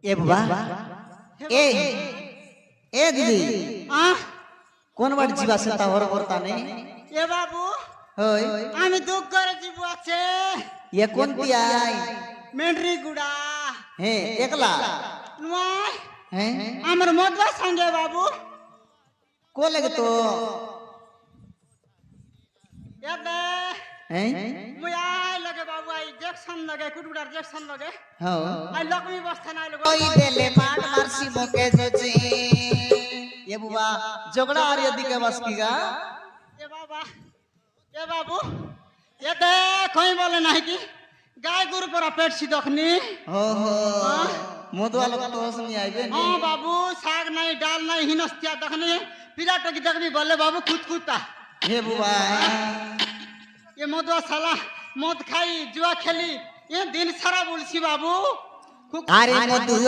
এ বাবা এ এ দিদি কোন বাড়ি যাবা সেটা হরবরতা নেই এ বাবু হই আমি দুঃখ করে জীব আছে এ কোনটি আই মেন্ডরি গুড়া হে একলা নয় হে আমার মদবা সঙ্গে বাবু কো লাগে তো এদে হে মুই আই লগে বাবু আই জেকশন লগে কুটুটার জেকশন লগে হো আই লক্ষ্মী বস্তা নাই লগে ওই দেলে মাঠ মারছি মুখে জজি এ বুবা ঝগড়া আর এদিকে বাস কি গা এ বাবা এ বাবু এদে কই বলে নাই কি গায় গরু পরা পেটছি তখনি হো হো মধুয়া লোক তো হসনি আইবে নি হ্যাঁ বাবু শাক নাই ডাল নাই হিনস্তিয়া তখনি পিরাট কি দেখবি বলে বাবু খুঁতখুতা হে বুবা ये मदुआ साला मद खाई जुआ खेली ये दिन सारा बोलছি বাবু আরে মধুয়া